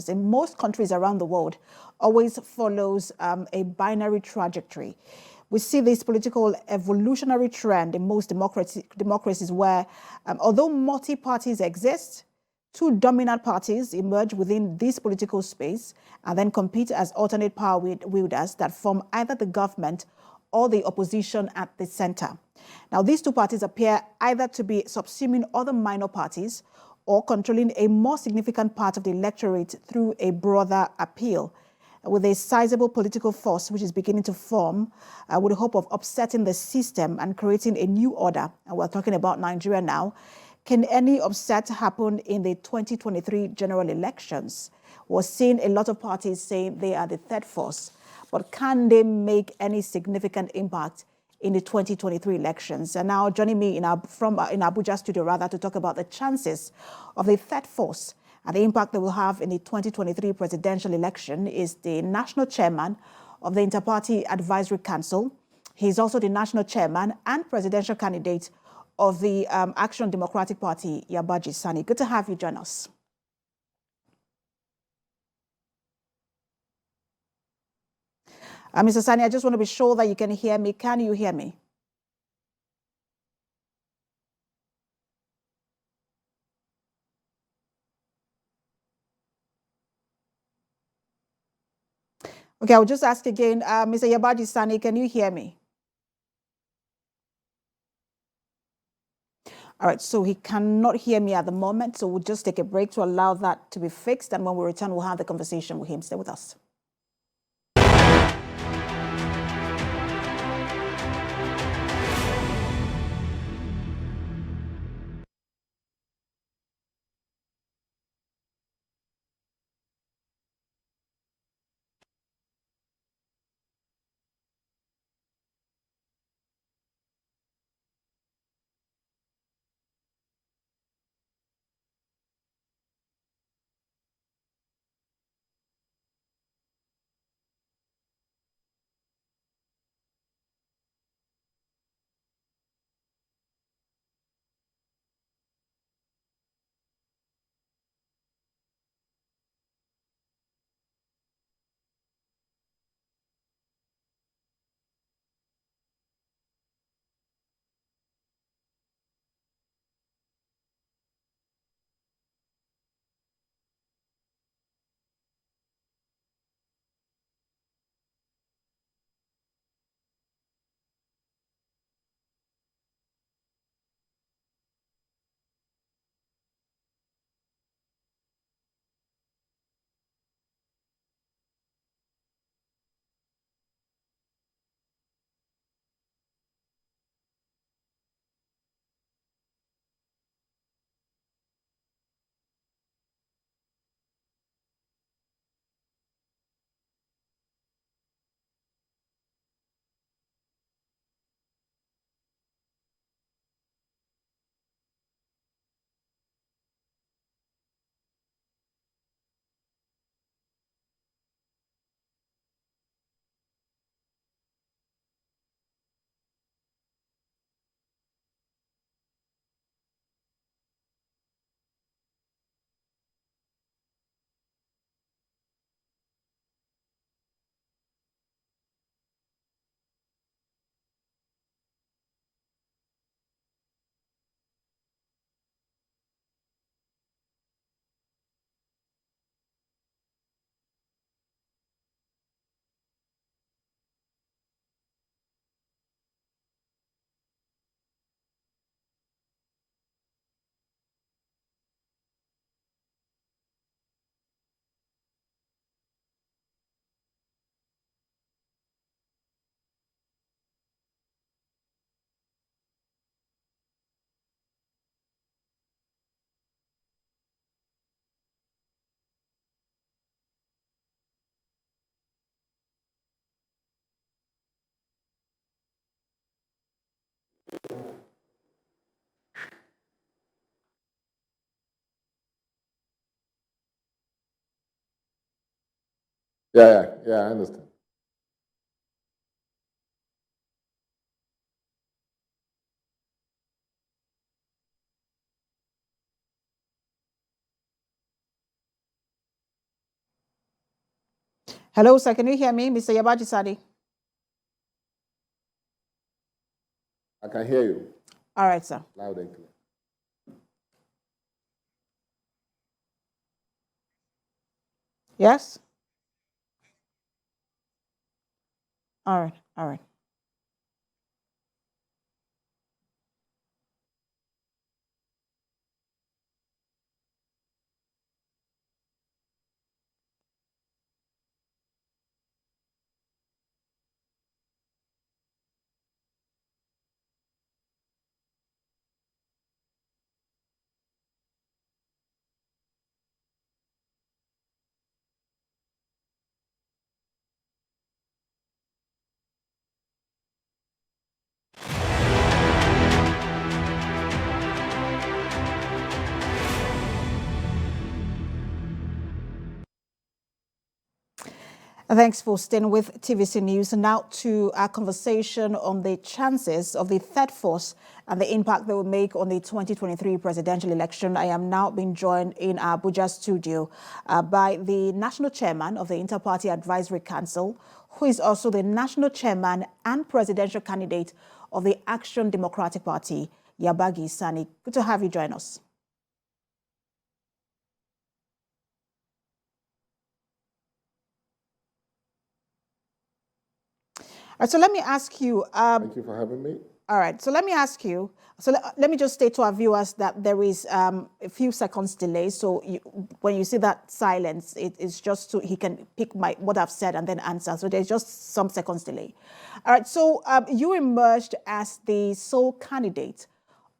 in most countries around the world always follows a binary trajectory. We see this political evolutionary trend in most democracies where, although multi-parties exist, two dominant parties emerge within this political space and then compete as alternate power wielders that form either the government or the opposition at the center. Now, these two parties appear either to be subsuming other minor parties or controlling a more significant part of the electorate through a broader appeal, with a sizable political force which is beginning to form with the hope of upsetting the system and creating a new order. And we're talking about Nigeria now. Can any upset happen in the 2023 general elections? We're seeing a lot of parties saying they are the third force, but can they make any significant impact in the 2023 elections? And now joining me in Abuja studio to talk about the chances of the third force and the impact they will have in the 2023 presidential election is the national chairman of the Interparty Advisory Council. He's also the national chairman and presidential candidate of the Action Democratic Party, Yabagi Sani. Good to have you join us. Mr. Sani, I just want to be sure that you can hear me. Can you hear me? Okay, I'll just ask again, Mr. Yabagi Sani, can you hear me? All right, so he cannot hear me at the moment, so we'll just take a break to allow that to be fixed, and when we return, we'll have the conversation with him. Stay with us. Yeah, I understand. Hello, sir. Can you hear me, Mr. Yabagi Sani? I can hear you. All right, sir. Loud and clear. Yes? All right, all right. Thanks for staying with TVC News. Now to our conversation on the chances of the third force and the impact they will make on the 2023 presidential election. I am now being joined in our Abuja studio by the national chairman of the Inter-Party Advisory Council, who is also the national chairman and presidential candidate of the Action Democratic Party, Yabagi Sani. Good to have you join us. So let me ask you. Thank you for having me. All right. So let me ask you. So let me just state to our viewers that there is a few seconds delay. So when you see that silence, it's just so he can pick what I've said and then answer. So there's just some seconds delay. All right. So you emerged as the sole candidate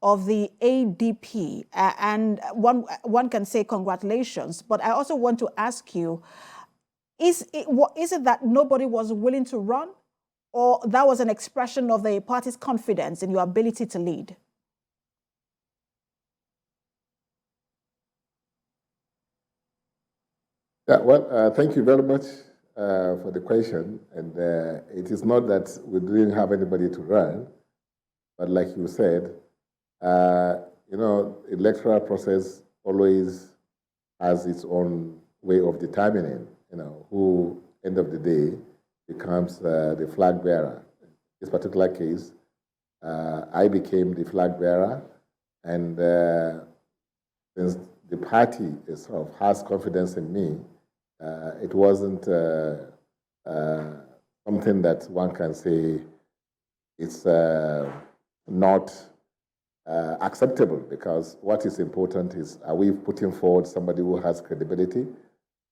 of the ADP, and one can say congratulations. But I also want to ask you: is it that nobody was willing to run? Or that was an expression of the party's confidence in your ability to lead? Yeah, well, thank you very much for the question. And it is not that we didn't have anybody to run, but like you said, electoral process always has its own way of determining, who, end of the day, becomes the flag bearer. In this particular case, I became the flag bearer, and since the party itself has confidence in me, it wasn't something that one can say it's not acceptable, because what is important is, are we putting forward somebody who has credibility,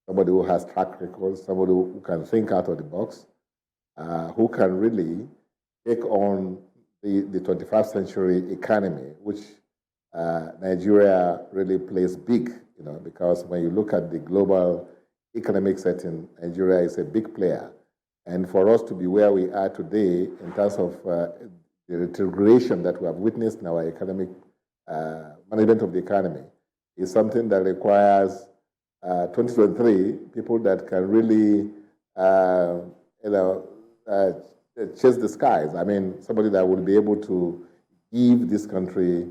somebody who has track record, somebody who can think out of the box, who can really take on the 21st century economy, which Nigeria really plays big, because when you look at the global economic setting, Nigeria is a big player. And for us to be where we are today in terms of the retrogression that we have witnessed in our economic management of the economy is something that requires 2023 people that can really, chase the skies. I mean, somebody that will be able to give this country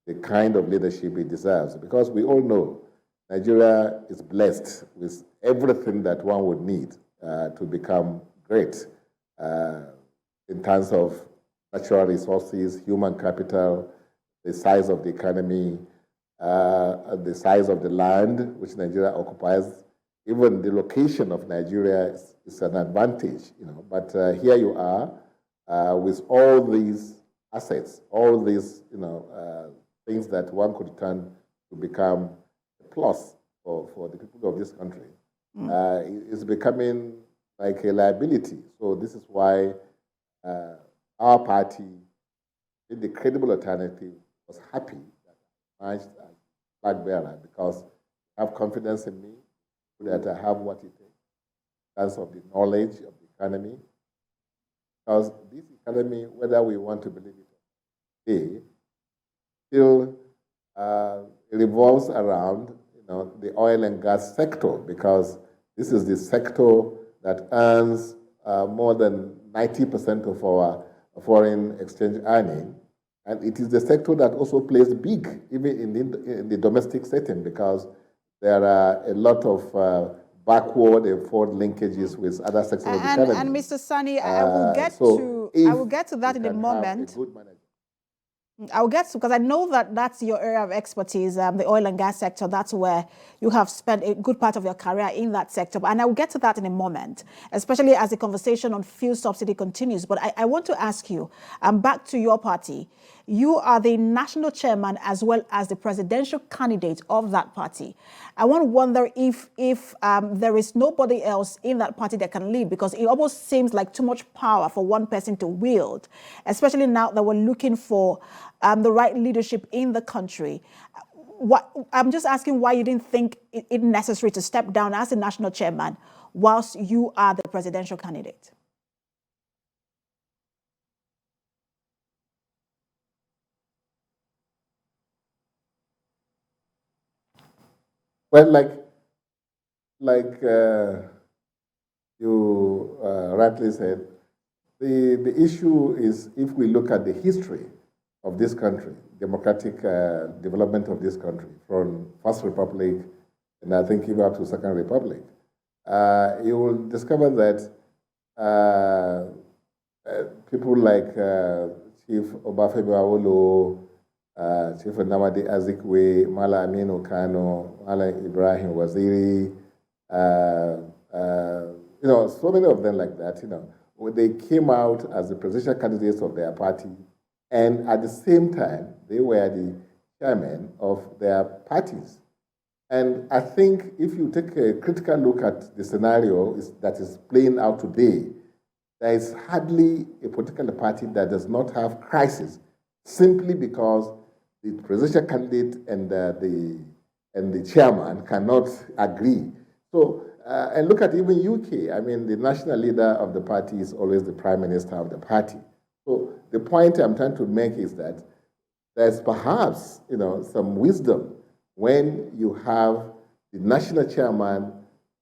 the kind of leadership it deserves. Because we all know Nigeria is blessed with everything that one would need to become great in terms of natural resources, human capital, the size of the economy, the size of the land which Nigeria occupies. Even the location of Nigeria is an advantage, But here you are with all these assets, all these, things that one could turn to become a plus for the people of this country. It's becoming like a liability. So this is why our party, the credible alternative, was happy that I managed as flag bearer, because I have confidence in me that I have what it takes in terms of the knowledge of the economy. Because this economy, whether we want to believe it or not, still revolves around the oil and gas sector, because this is the sector that earns more than 90% of our foreign exchange earning. And it is the sector that also plays big, even in the domestic setting, because there are a lot of backward and forward linkages with other sectors of the economy. And Mr. Sani, I will get to that in a moment. I will get to, because I know that that's your area of expertise, the oil and gas sector. That's where you have spent a good part of your career in that sector. And I will get to that in a moment, especially as the conversation on fuel subsidy continues. But I want to ask you, back to your party. You are the national chairman as well as the presidential candidate of that party. I want to wonder if there is nobody else in that party that can lead, because it almost seems like too much power for one person to wield, especially now that we're looking for the right leadership in the country. I'm just asking why you didn't think it necessary to step down as the national chairman whilst you are the presidential candidate. Well, like you rightly said, the issue is, if we look at the history of this country, democratic development of this country, from First Republic, and I think even up to Second Republic, you will discover that people like Chief Obafemi Awolowo, Chief Nnamdi Azikiwe, Mala Aminu Kano, Mala Ibrahim Waziri, so many of them like that, they came out as the presidential candidates of their party, and at the same time, they were the chairmen of their parties. And I think if you take a critical look at the scenario that is playing out today, there is hardly a political party that does not have crisis, simply because the presidential candidate and the chairman cannot agree. So, and look at even UK. I mean, the national leader of the party is always the prime minister of the party. So the point I'm trying to make is that there's perhaps, some wisdom when you have the national chairman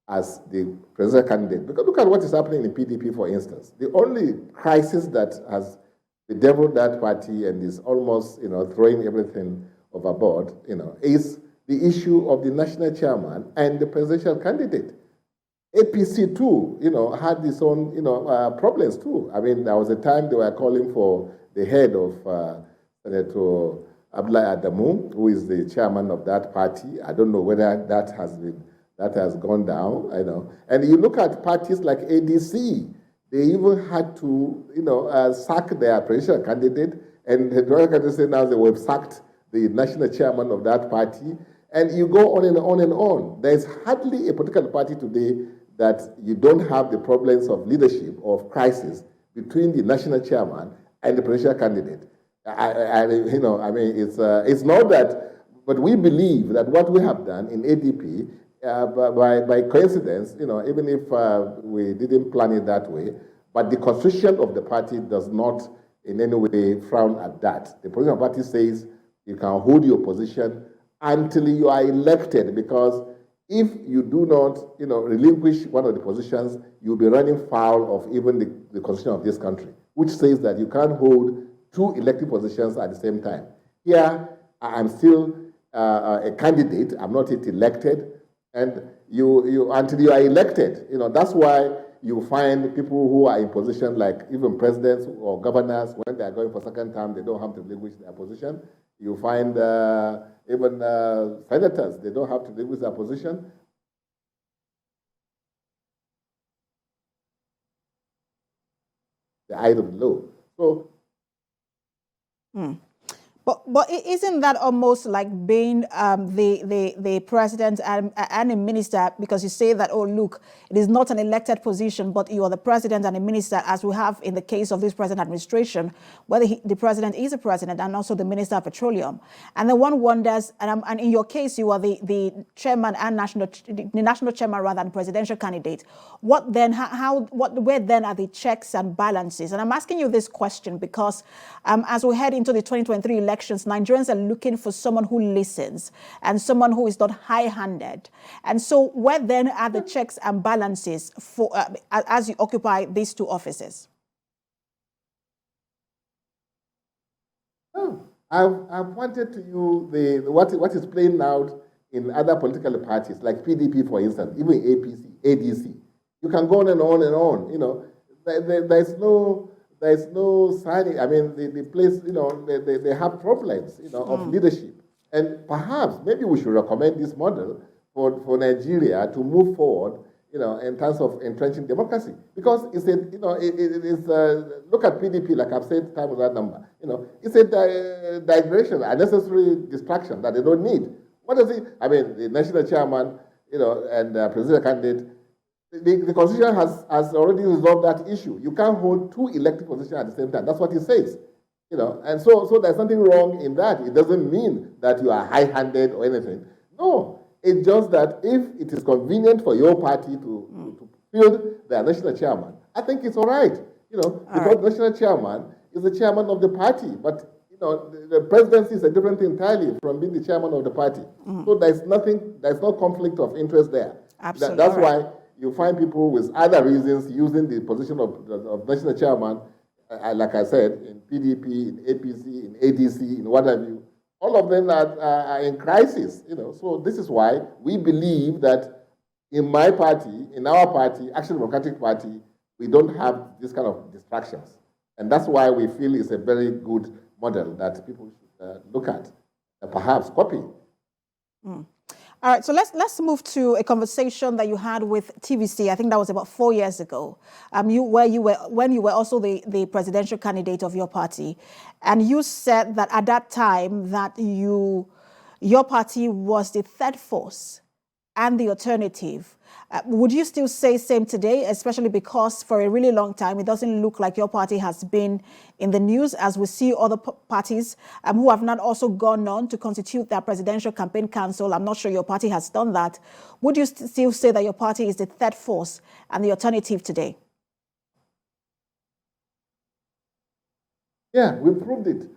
as the presidential candidate. Because look at what is happening in PDP, for instance. The only crisis that has bedeviled that party and is almost, throwing everything overboard, is the issue of the national chairman and the presidential candidate. APC too, had its own, problems too. I mean, there was a time they were calling for the head of Senator Abdullahi Adamu, who is the chairman of that party. I don't know whether that has gone down. And you look at parties like ADC, they even had to, sack their presidential candidate, and the presidential candidate said now they have sacked the national chairman of that party. And you go on and on and on. There's hardly a political party today that you don't have the problems of leadership or of crisis between the national chairman and the presidential candidate. It's not that, but we believe that what we have done in ADP, by coincidence, even if we didn't plan it that way, but the constitution of the party does not in any way frown at that. The political party says you can hold your position until you are elected, because if you do not, relinquish one of the positions, you'll be running foul of even the constitution of this country, which says that you can't hold two elected positions at the same time. Here, I'm still a candidate. I'm not yet elected, and you until you are elected, that's why you find people who are in position, like even presidents or governors, when they are going for second term, they don't have to relinquish their position. You find even senators, they don't have to relinquish their position. The eye of the law. So. But isn't that almost like being the president and a minister, because you say that, oh, look, it is not an elected position, but you are the president and a minister, as we have in the case of this present administration, where the president is a president and also the minister of petroleum. And then one wonders, and in your case, you are the chairman and the national chairman rather than presidential candidate. What then, where then are the checks and balances? And I'm asking you this question because as we head into the 2023 elections, Nigerians are looking for someone who listens and someone who is not high-handed. And so where then are the checks and balances for as you occupy these two offices? I've wanted to you what is playing out in other political parties, like PDP, for instance, even APC. ADC. You can go on and on and on. You know, there's no signing. I mean, the place, you know, they have problems, you know, of leadership. And perhaps maybe we should recommend this model for Nigeria to move forward, you know, in terms of entrenching democracy. Because it's a, you know, look at PDP, like I've said time without number. You know, it's a digression, a necessary distraction that they don't need. What does it, I mean, the national chairman, you know, and presidential candidate, the Constitution has already resolved that issue. You can't hold two elected positions at the same time. That's what it says. You know, and so there's nothing wrong in that. It doesn't mean that you are high-handed or anything. No, it's just that if it is convenient for your party to field their national chairman, I think it's all right. You know, because the national chairman is the chairman of the party, but you know, the presidency is a different thing entirely from being the chairman of the party. So there's no conflict of interest there. Absolutely. That's why you find people with other reasons using the position of national chairman, like I said, in PDP, in APC, in ADC, in what have you. All of them are in crisis, you know. So this is why we believe that in my party, in our party, Action Democratic Party, we don't have this kind of distractions. And that's why we feel it's a very good model that people should look at and perhaps copy. All right, so let's move to a conversation that you had with TVC. I think that was about 4 years ago. When you were also the presidential candidate of your party, and you said that at that time that your party was the third force and the alternative. Would you still say same today, especially because for a really long time, it doesn't look like your party has been in the news, as we see other parties who have not also gone on to constitute their presidential campaign council. I'm not sure your party has done that. Would you still say that your party is the third force and the alternative today? Yeah, we proved it.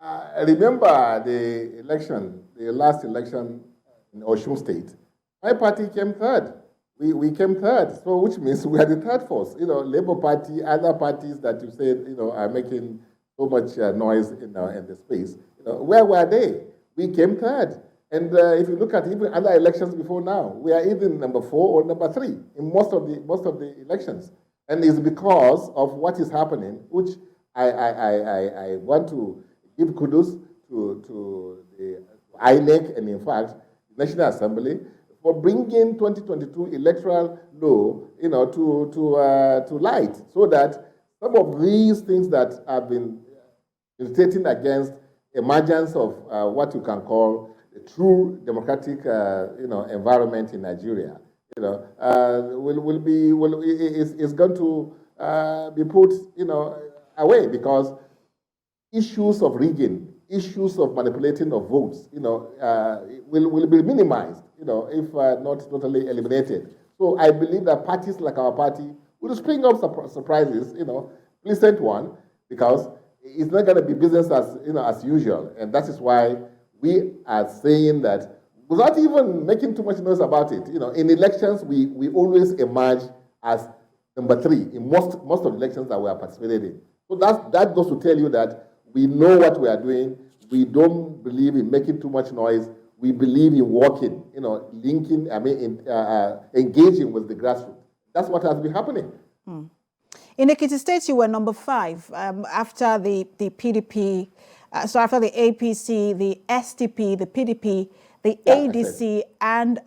I remember the last election in Osun State. My party came third. We came third, so which means we are the third force. You know, Labour Party, other parties that you said, you know, are making so much noise in the space. You know, where were they? We came third. And if you look at even other elections before now, we are either number 4 or number 3 in most of the elections. And it's because of what is happening, which I want to give kudos to the INEC and, in fact, the National Assembly for bringing 2022 electoral law, you know, to light, so that some of these things that have been militating against emergence of what you can call a true democratic, you know, environment in Nigeria, you know, is going to be put, you know, away, because issues of rigging, issues of manipulating of votes, you know, will be minimized, you know, if not totally eliminated. So I believe that parties like our party will spring up surprises, you know, pleasant one, because it's not going to be business as, you know, as usual. And that is why we are saying that, without even making too much noise about it, you know, in elections we always emerge as number 3 in most of the elections that we are participating in. So that goes to tell you that we know what we are doing. We don't believe in making too much noise. We believe in working, you know, linking, engaging with the grassroots. That's what has been happening. In Ekiti State, you were number 5 after the PDP, so after the APC, the SDP, the PDP, the ADC, and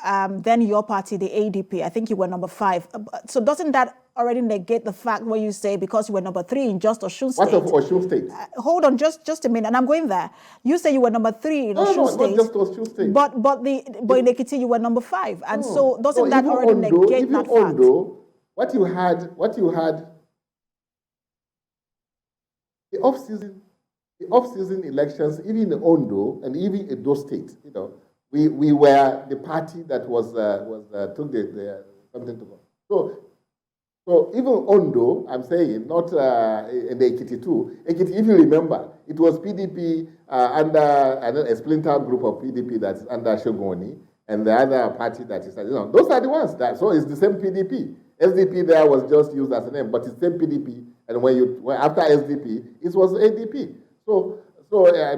then your party, the ADP. I think you were number 5. So doesn't that already negate the fact when you say because you were number 3 in just Osun State? What of Osun State? Hold on, just a minute, and I'm going there. You say you were number 3 in Osun State. No, not just Osun State. But in Ekiti you were number 5, and so doesn't that already negate that fact? What you had, the off-season elections, even in Ondo and even in those states, you know, we were the party that took something to go. So even Ondo, I'm saying, not in the Ekiti too. Ekiti, if you remember, it was PDP under a splinter group of PDP that's under Shogoni, and the other party that is, you know, those are the ones so it's the same PDP. SDP there was just used as a name, but it's the same PDP. And after SDP, it was ADP. So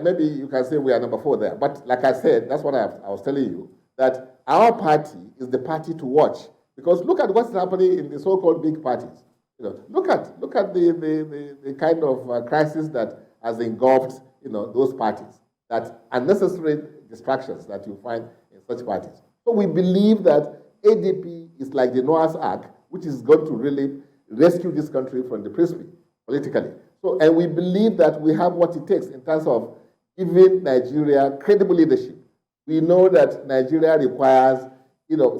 maybe you can say we are number 4 there. But like I said, that's what I was telling you, that our party is the party to watch. Because look at what's happening in the so-called big parties. Look at the kind of crisis that has engulfed those parties, that unnecessary distractions that you find in such parties. So we believe that ADP is like the Noah's Ark, which is going to really rescue this country from the precipice politically. So, and we believe that we have what it takes in terms of giving Nigeria credible leadership. We know that Nigeria requires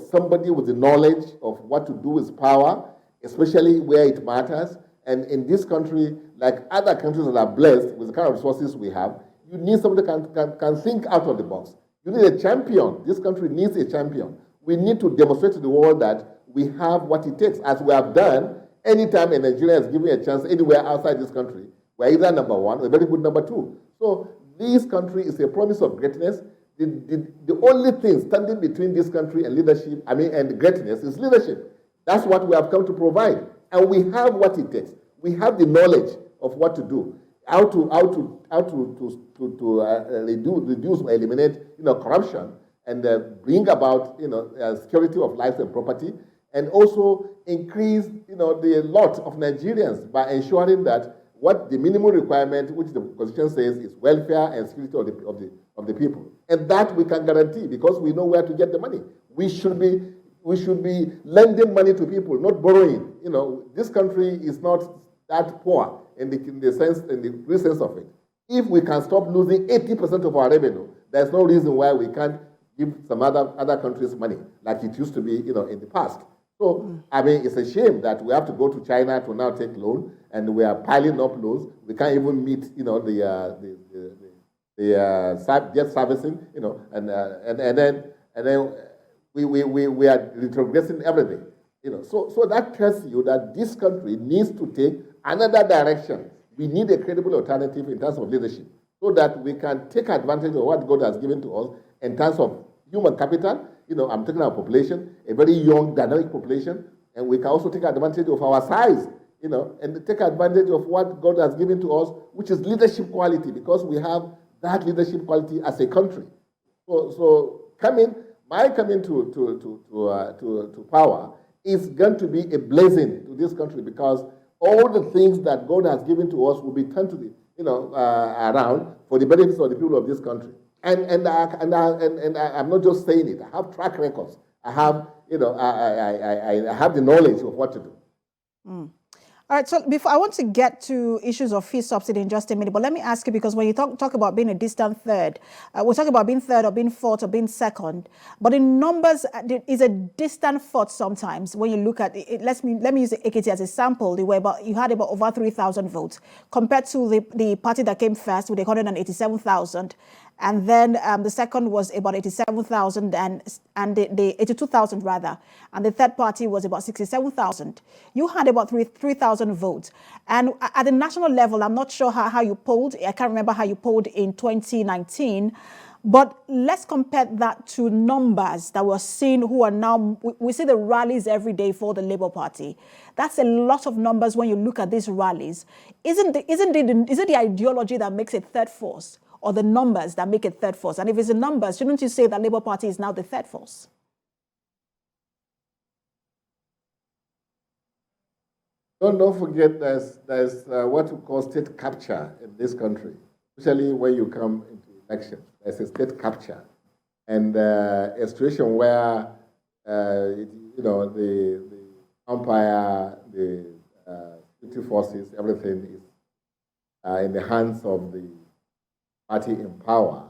somebody with the knowledge of what to do with power, especially where it matters. And in this country, like other countries that are blessed with the kind of resources we have, you need somebody that can think out of the box. You need a champion. This country needs a champion. We need to demonstrate to the world that we have what it takes, as we have done anytime a Nigerian is given a chance anywhere outside this country. We're either number one or a very good number two. So this country is a promise of greatness. The only thing standing between this country and leadership, and greatness, is leadership. That's what we have come to provide. And we have what it takes. We have the knowledge of what to do, how to reduce or eliminate corruption, and bring about security of life and property, and also increase the lot of Nigerians by ensuring that what the minimum requirement, which the Constitution says, is welfare and security of the people, and that we can guarantee because we know where to get the money. We should be lending money to people, not borrowing. This country is not that poor in the real sense of it. If we can stop losing 80% of our revenue, there's no reason why we can't give some other countries money like it used to be, in the past. So, it's a shame that we have to go to China to now take loan, and we are piling up loans. We can't even meet, the debt servicing, and then we are retrogressing everything, So that tells you that this country needs to take another direction. We need a credible alternative in terms of leadership, so that we can take advantage of what God has given to us in terms of human capital. I'm talking about population, a very young, dynamic population, and we can also take advantage of our size, and take advantage of what God has given to us, which is leadership quality, because we have that leadership quality as a country. So my coming to power is going to be a blessing to this country, because all the things that God has given to us will be turned to the around for the benefits of the people of this country. And I'm not just saying it. I have track records. I have I have the knowledge of what to do. All right, so before I want to get to issues of fee subsidy in just a minute, but let me ask you, because when you talk about being a distant third, we're talking about being third or being fourth or being second, but in numbers, it is a distant fourth sometimes. When you look at it, let me use Ekiti as a sample. You had about over 3,000 votes compared to the party that came first with 187,000. And then the second was about 87,000 and the 82,000 rather. And the third party was about 67,000. You had about 3,000 votes. And at the national level, I'm not sure how you polled. I can't remember how you polled in 2019. But let's compare that to numbers that we're seeing who are now, we see the rallies every day for the Labour Party. That's a lot of numbers when you look at these rallies. Isn't it the ideology that makes it third force? Or the numbers that make it third force? And if it's the numbers, shouldn't you say that Labour Party is now the third force? Don't forget there's what we call state capture in this country, especially when you come into elections. There's a state capture. And a situation where, the umpire, the security forces, everything is in the hands of the party in power.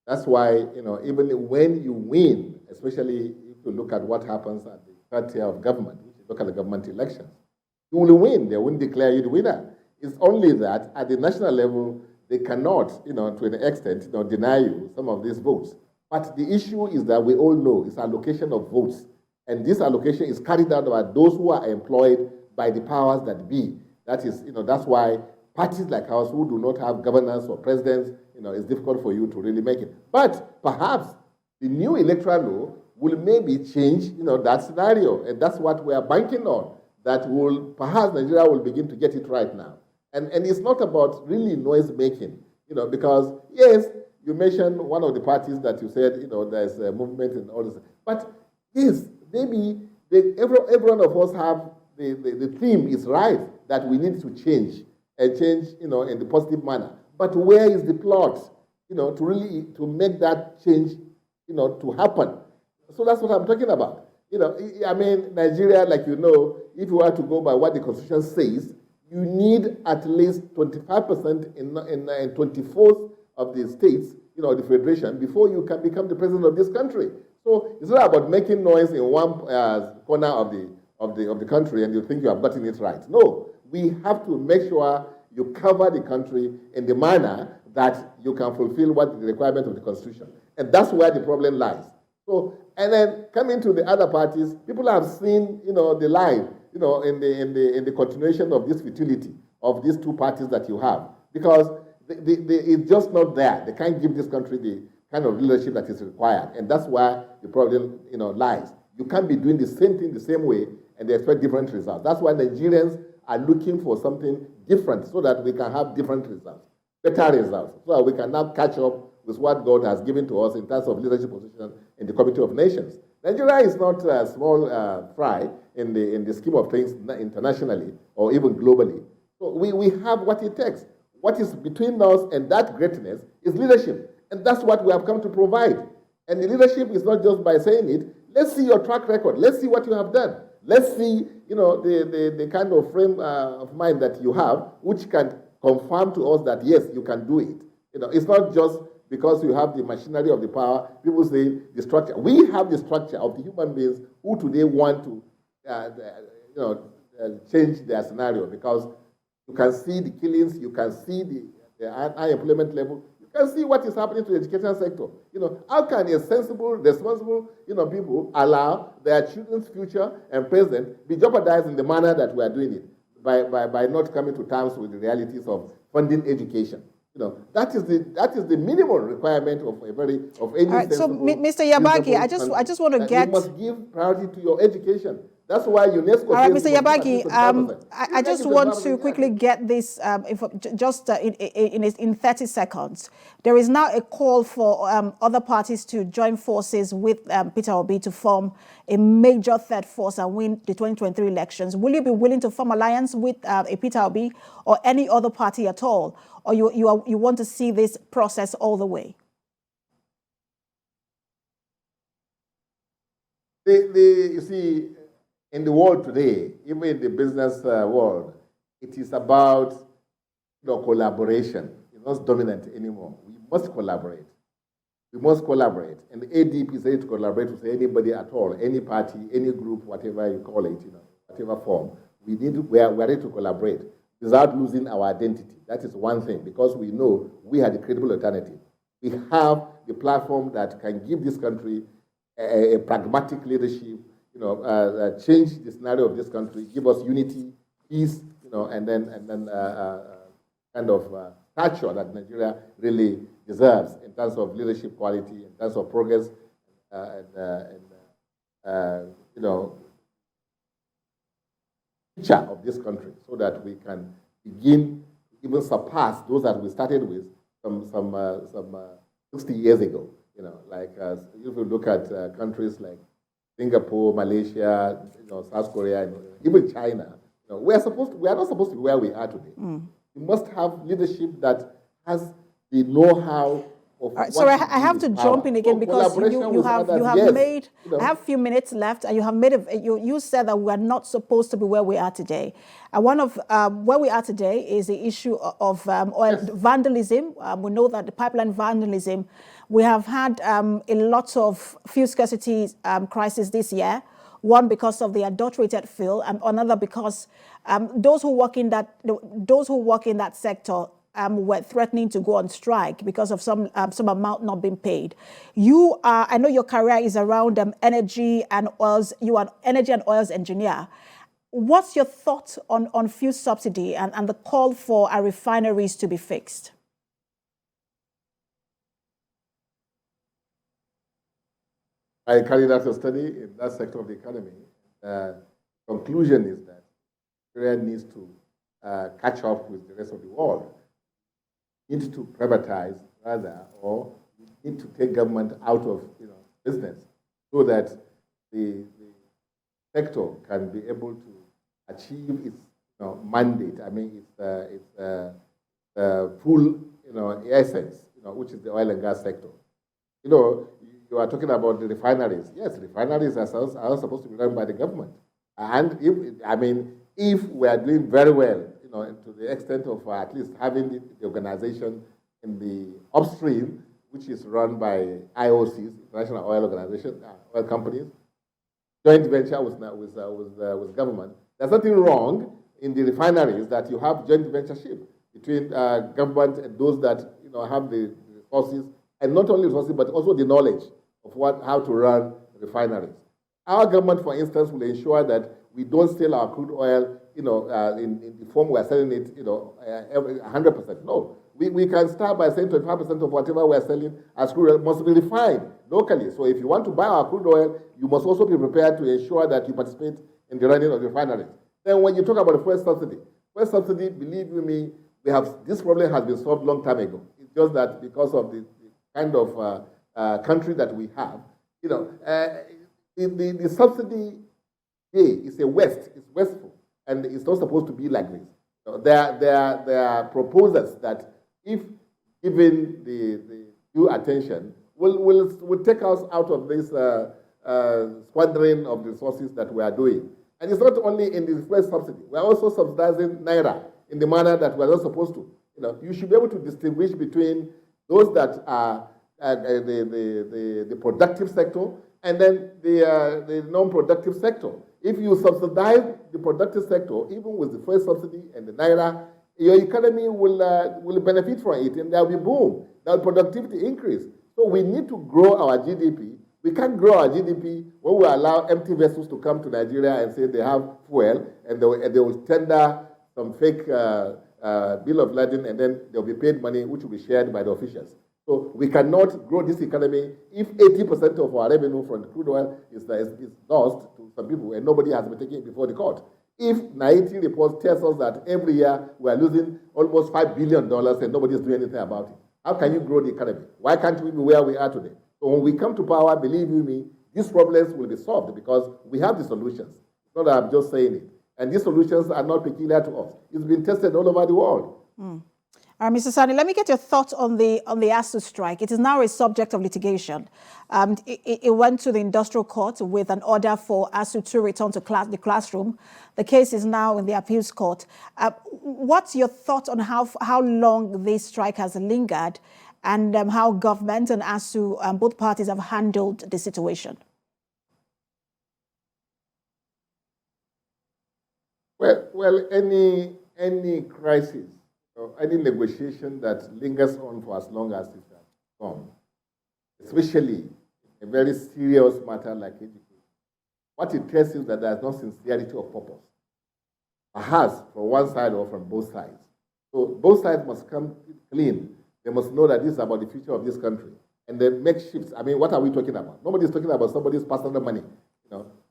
That's why, even when you win, especially if you look at what happens at the third tier of government, if you look at the government elections, you will win. They won't declare you the winner. It's only that at the national level, they cannot, to an extent, deny you some of these votes. But the issue is that we all know it's allocation of votes. And this allocation is carried out by those who are employed by the powers that be. That is, that's why parties like ours who do not have governors or presidents, it's difficult for you to really make it. But perhaps the new electoral law will maybe change, that scenario. And that's what we are banking on, that perhaps Nigeria will begin to get it right now. And it's not about really noise making, because yes, you mentioned one of the parties that you said, there's a movement and all this. But yes, maybe every one of us have the theme is right that we need to change and change, in the positive manner. But where is the plot, to really to make that change, to happen? So that's what I'm talking about. I mean, Nigeria, like if you were to go by what the Constitution says, you need at least 25% in 24th of the states, the federation, before you can become the president of this country. So it's not about making noise in one corner of the country and you think you have gotten it right. No, we have to make sure you cover the country in the manner that you can fulfill what the requirement of the Constitution. And that's where the problem lies. So, and then coming to the other parties, people have seen, the line, in the continuation of this futility of these two parties that you have, because it's just not there. They can't give this country the kind of leadership that is required, and that's where the problem, lies. You can't be doing the same thing the same way and they expect different results. That's why Nigerians are looking for something different so that we can have different results, better results, so that we can now catch up with what God has given to us in terms of leadership position in the Committee of Nations. Nigeria is not a small fry in the scheme of things internationally or even globally. So we have what it takes. What is between us and that greatness is leadership. And that's what we have come to provide. And the leadership is not just by saying it. Let's see your track record. Let's see what you have done. Let's see, the kind of frame of mind that you have, which can confirm to us that, yes, you can do it. It's not just because you have the machinery of the power. People say the structure. We have the structure of the human beings who today want to, change their scenario, because you can see the killings, you can see the unemployment level, you can see what is happening to the education sector. How can a sensible, responsible, people allow their children's future and present be jeopardized in the manner that we are doing it by not coming to terms with the realities of funding education? That is the minimum requirement of any. All right, so Mr. Yabagi, I just want to get. You must give priority to your education. That's why UNESCO. All right, Mr. Yabagi, I just want to quickly get this in 30 seconds. There is now a call for other parties to join forces with Peter Obi to form a major third force and win the 2023 elections. Will you be willing to form alliance with a Peter Obi or any other party at all? Or you want to see this process all the way? You see, in the world today, even in the business world, it is about collaboration. It's not dominant anymore. We must collaborate. We must collaborate. And the ADP is ready to collaborate with anybody at all, any party, any group, whatever you call it, whatever form. We are ready to collaborate without losing our identity. That is one thing, because we know we are the credible alternative. We have the platform that can give this country a pragmatic leadership, change the scenario of this country, give us unity, peace, and then kind of stature that Nigeria really deserves in terms of leadership quality, in terms of progress, future of this country, so that we can begin to even surpass those that we started with some 60 years ago. Like if you look at countries like Singapore, Malaysia, South Korea, even China, we are not supposed to be where we are today. We must have leadership that has the know-how. Sorry, I have to jump in again, because you have made. I have a few minutes left, and you have made you said that we are not supposed to be where we are today. And one of where we are today is the issue of oil vandalism. We know that the pipeline vandalism. We have had a lot of fuel scarcity crisis this year. One because of the adulterated fuel, and another because those who work in that sector were threatening to go on strike because of some amount not being paid. I know your career is around energy and oils. You are an energy and oils engineer. What's your thought on fuel subsidy and the call for our refineries to be fixed? I carried out a study in that sector of the economy. Conclusion is that Nigeria needs to catch up with the rest of the world. Need to privatize rather, or need to take government out of business, so that the sector can be able to achieve its mandate. I mean, its full essence, which is the oil and gas sector. You are talking about the refineries. Yes, refineries are supposed to be run by the government. And if we are doing very well, to the extent of at least having the organization in the upstream, which is run by IOCs, International Oil Organization, oil companies, joint venture with government. There's nothing wrong in the refineries that you have joint ventureship between government and those that have the resources, and not only resources but also the knowledge of how to run refineries. Our government, for instance, will ensure that we don't sell our crude oil, in the form we are selling it, 100%. No, we can start by saying 25% of whatever we are selling as crude oil must be refined locally. So if you want to buy our crude oil, you must also be prepared to ensure that you participate in the running of the refineries. Then when you talk about the fuel subsidy, believe you me, this problem has been solved long time ago. It's just that because of the kind of country that we have, the subsidy is wasteful, and it's not supposed to be like this. There are proposals that, if given the due attention, will take us out of this squandering of the resources that we are doing. And it's not only in the fuel subsidy. We are also subsidizing Naira in the manner that we are not supposed to. You should be able to distinguish between those that are the productive sector and then the non-productive sector. If you subsidize the productive sector, even with the fuel subsidy and the Naira, your economy will benefit from it, and there will be boom. There will productivity increase. So we need to grow our GDP. We can't grow our GDP when we allow empty vessels to come to Nigeria and say they have fuel, and they will tender some fake bill of lading, and then they'll be paid money which will be shared by the officials. So we cannot grow this economy if 80% of our revenue from crude oil is lost to some people, and nobody has been taking it before the court. If Naiti report tells us that every year we are losing almost $5 billion and nobody is doing anything about it, how can you grow the economy? Why can't we be where we are today? So when we come to power, believe you me, these problems will be solved because we have the solutions. It's not that I'm just saying it. And these solutions are not peculiar to us. It's been tested all over the world. Mr. Sani, let me get your thoughts on the ASUU strike. It is now a subject of litigation. It went to the industrial court with an order for ASUU to return to the classroom. The case is now in the appeals court. What's your thoughts on how long this strike has lingered, and how government and ASUU, both parties, have handled the situation? Well, any crisis or any negotiation that lingers on for as long as it has gone, especially a very serious matter like education, what it tells you is that there is no sincerity of purpose, perhaps from one side or from both sides. So both sides must come clean. They must know that this is about the future of this country, and then make shifts. I mean, what are we talking about? Nobody is talking about somebody's personal money,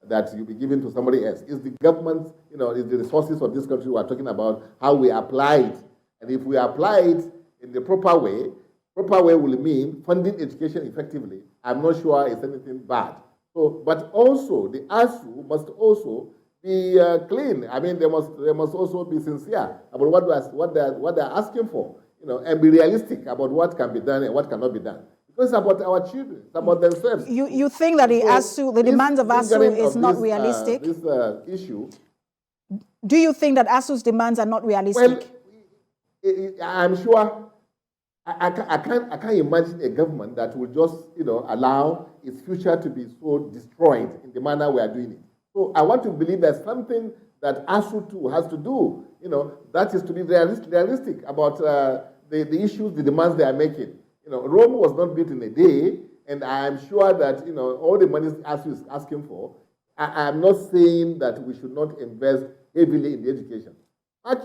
that you'll be giving to somebody else. It's the government, it's the resources of this country we are talking about, how we apply it. And if we apply it in the proper way will mean funding education effectively. I'm not sure it's anything bad. So, but also the ASUU must also be clean. I mean, they must also be sincere about what they're asking for, and be realistic about what can be done and what cannot be done. Because it's about our children, it's about themselves. You think that the demands of ASUU is not realistic? This issue. Do you think that ASUU's demands are not realistic? Well, I'm sure I can't imagine a government that will just allow its future to be so destroyed in the manner we are doing it. So I want to believe there's something that ASUU too has to do. That is to be realistic about the issues, the demands they are making. Rome was not built in a day, and I'm sure that all the money ASUU is asking for. I'm not saying that we should not invest heavily in the education. Like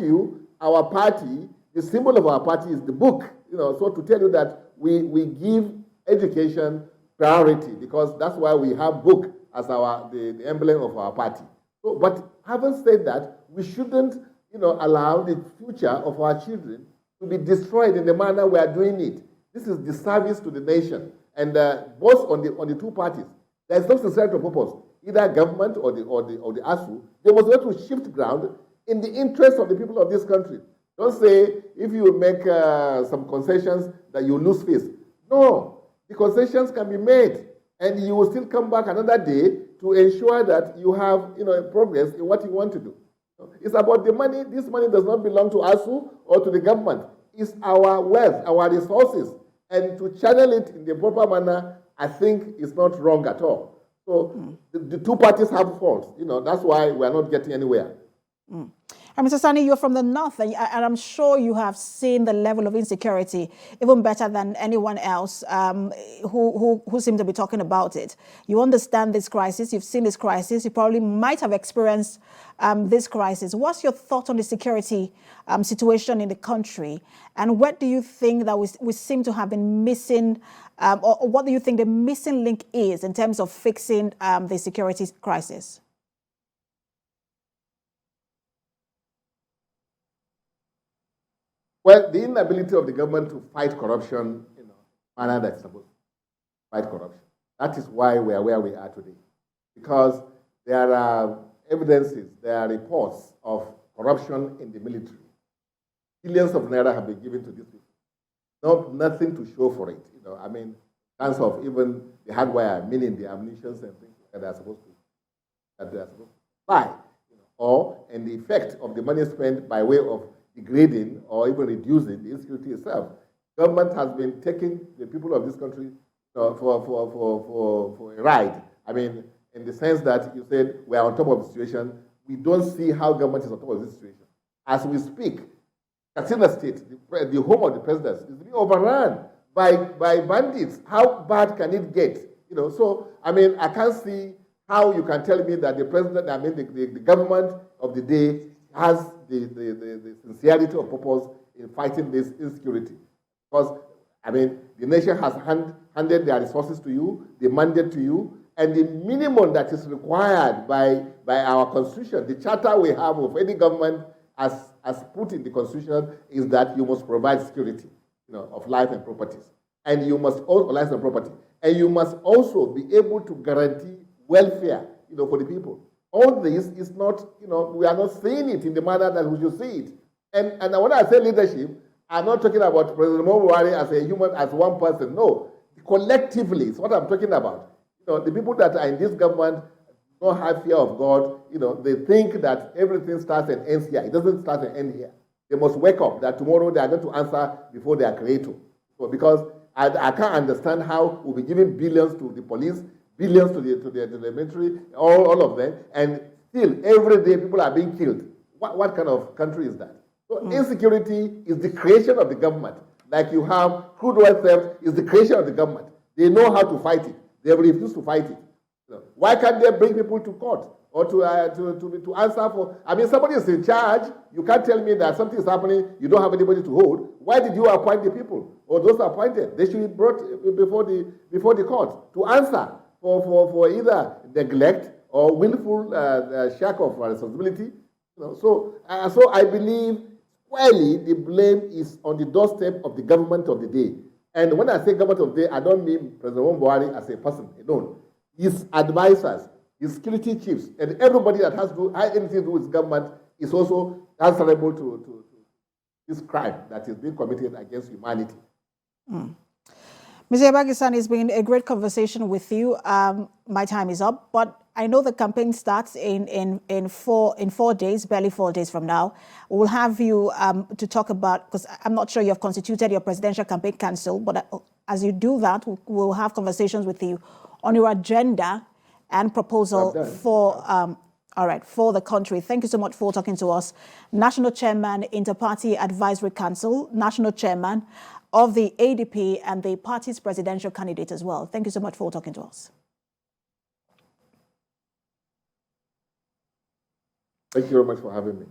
our party, the symbol of our party is the book. So to tell you that we give education priority, because that's why we have book as the emblem of our party. So, but having said that, we shouldn't allow the future of our children to be destroyed in the manner we are doing it. This is disservice to the nation, and both on the two parties, there is no sincerity of purpose. either government or the ASUU, they must be able to shift ground in the interest of the people of this country. Don't say if you make some concessions that you lose face. No, the concessions can be made, and you will still come back another day to ensure that you have progress in what you want to do. It's about the money. This money does not belong to ASUU or to the government. It's our wealth, our resources, and to channel it in the proper manner, I think is not wrong at all. So the two parties have faults. That's why we are not getting anywhere. And Mr. Sani, you're from the north, and I'm sure you have seen the level of insecurity even better than anyone else who seem to be talking about it. You understand this crisis. You've seen this crisis. You probably might have experienced this crisis. What's your thought on the security situation in the country? And what do you think that we seem to have been missing, or what do you think the missing link is in terms of fixing the security crisis? Well, the inability of the government to fight corruption in a manner that's supposed to fight corruption. That is why we are where we are today. Because there are evidences, there are reports of corruption in the military. Billions of naira have been given to these people. Nothing to show for it. In terms of even the hardware, meaning the ammunition and things that they are supposed to buy. And the effect of the money spent by way of degrading or even reducing the insecurity itself. Government has been taking the people of this country for a ride. In the sense that you said we are on top of the situation, we don't see how government is on top of this situation. As we speak, Katsina State, the home of the president, is being overrun by bandits. How bad can it get? I can't see how you can tell me that the president, the government of the day has the sincerity of purpose in fighting this insecurity. Because, the nation has handed their resources to you, the mandate to you, and the minimum that is required by our constitution, the charter we have of any government as put in the constitution, is that you must provide security, of life and properties. And you must also life and property. And you must also be able to guarantee welfare, for the people. All this is not, we are not seeing it in the manner that we should see it. And when I say leadership, I'm not talking about President Buhari as a human, as one person. No, collectively is what I'm talking about. The people that are in this government don't have fear of God. They think that everything starts and ends here. It doesn't start and end here. They must wake up that tomorrow they are going to answer before their creator. So because I can't understand how we'll be giving billions to the police, billions to the military, all of them, and still every day people are being killed. What kind of country is that? So insecurity is the creation of the government. Like you have crude oil theft is the creation of the government. They know how to fight it. They refuse to fight it. Why can't they bring people to court or to answer for? Somebody is in charge. You can't tell me that something is happening. You don't have anybody to hold. Why did you appoint the people or those appointed? They should be brought before the court to answer for either neglect or willful shack of responsibility. So I believe squarely the blame is on the doorstep of the government of the day. And when I say government of the day, I don't mean President Buhari as a person alone. His advisors, his security chiefs, and everybody that has anything to do with government is also answerable to this crime that is being committed against humanity. Mr. Yabagi Sani, it's been a great conversation with you. My time is up, but I know the campaign starts in 4 days, barely 4 days from now. We'll have you to talk about, because I'm not sure you have constituted your presidential campaign council, but as you do that, we'll have conversations with you on your agenda and proposal for the country. Thank you so much for talking to us. National Chairman, Inter-Party Advisory Council, National Chairman of the ADP and the party's presidential candidate as well. Thank you so much for talking to us. Thank you very much for having me.